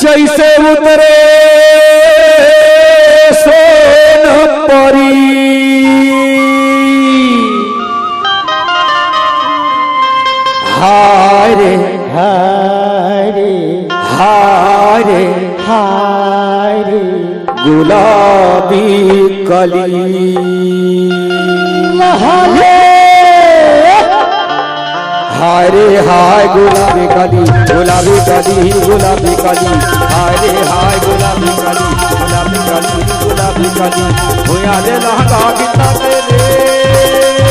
जैसे उतरे सोन परी हारे हारे हारे हारे गुलाबी कली हारे हारे हाय गुलाबी कली गुलाबी कली गुलाबी कली हारे हाय गुलाबी कली गुलाबी कली गुलाबी कली होया दे लहंगा कितना तेरे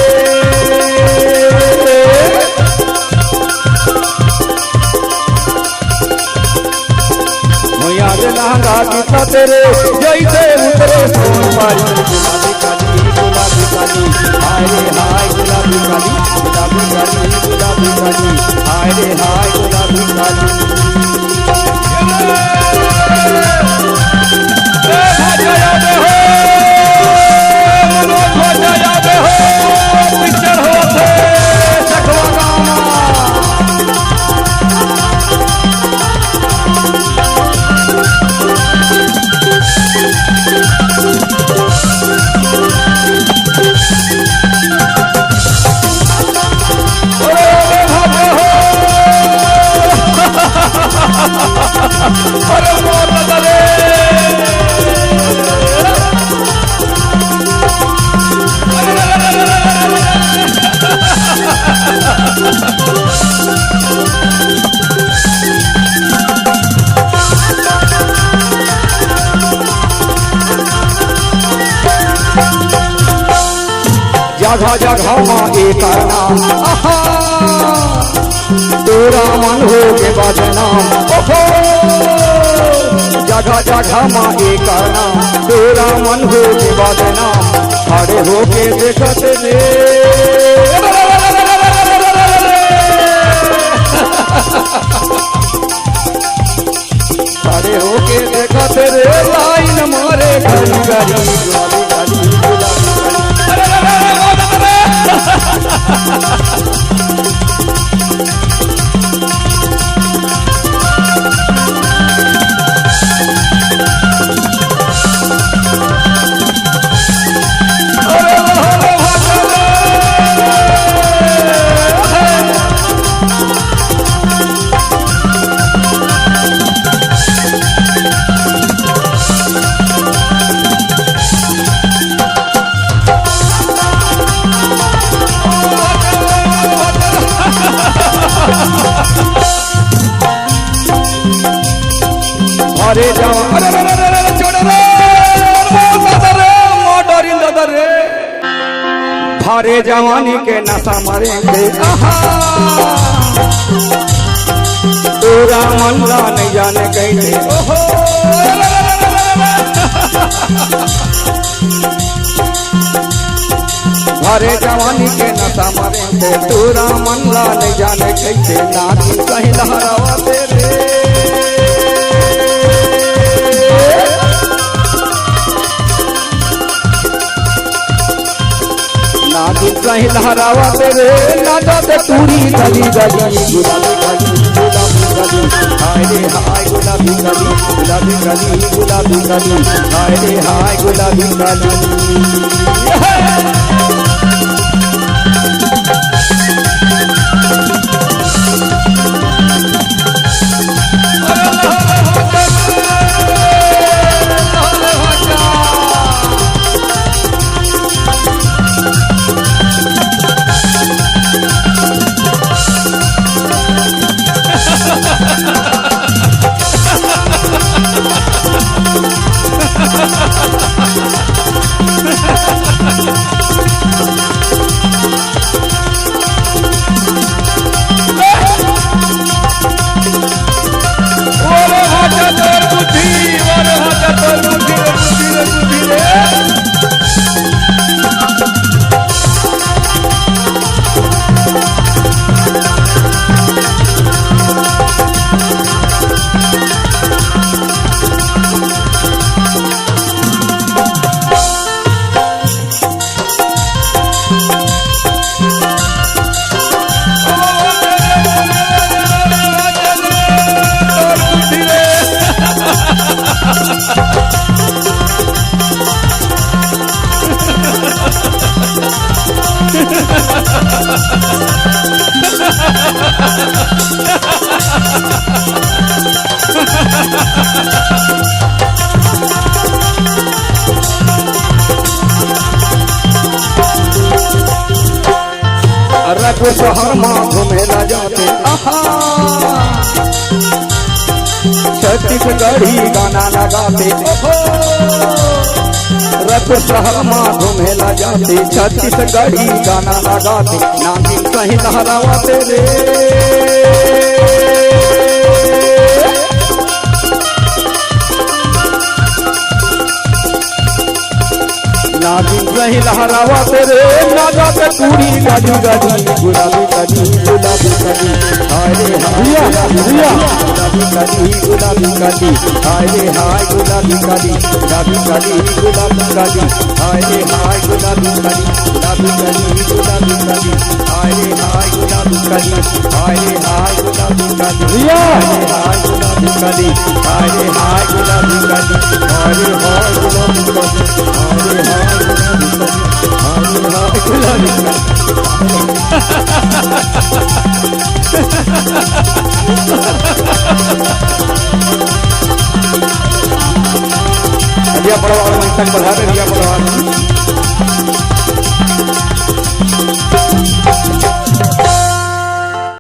होया दे लहंगा कितना तेरे जैसे उतरे सोन पारी गुलाबी कली हाय हाय गुलाबी कली गुलाबी कली गुलाबी कली हाय रे हाय गुलाबी कली जगह जगह माँ एक नाम तेरा मन हो के बदनाम जगह जगह माँ एक नाम तेरा मन हो के बदनाम खड़े हो के देखते रे खड़े हो के देखते रे लाइन मारे गली गली गुलाबी गली गुलाबी अरे जवान भारे जवानी के नशा मरेंगे तेरा मल्ला नहीं जाने कैसे भारे जवानी के नशा मरेंगे तेरा मल्ला नहीं जाने कैसे नाच कहीं लहरावा तेरे कहीं लहरावा तेरे नादा ते पूरी गली गली गुलाबी गली गुलाबी गली हाय रे हाय गुलाबी गली गुलाबी गली गुलाबी गली हाय रे हाय गुलाबी गली रघु शहर माँ घूमेला जाते छत्तीसगढ़ी गाना लगाते रघु शहर माँ घूमेला जाते छत्तीसगढ़ी गाना लगाते नागिन कहीं लहरावाते रे नागिन कहीं लहरावाते रे नागा पे पूरी गाड़ी गाड़ी गुलाबी गाड़ी गुलाबी गाड़ी हाय रे गुलाबी गाड़ी हाय रे हाय गुलाबी गाड़ी गुलाबी गाड़ी गुलाबी गाड़ी हाय रे हाय गुलाबी गाड़ी गुलाबी गाड़ी गुलाबी गाड़ी हाय रे हाय गुलाबी गाड़ी हाय रे हाय गुलाबी गाड़ी हाय गुलाबी गाड़ी हाय रे हाय गुलाबी गाड़ी हाय रे हाय गुलाबी गाड़ी हाय रे हाय रिया पड़वा बढ़ा रिया पड़वा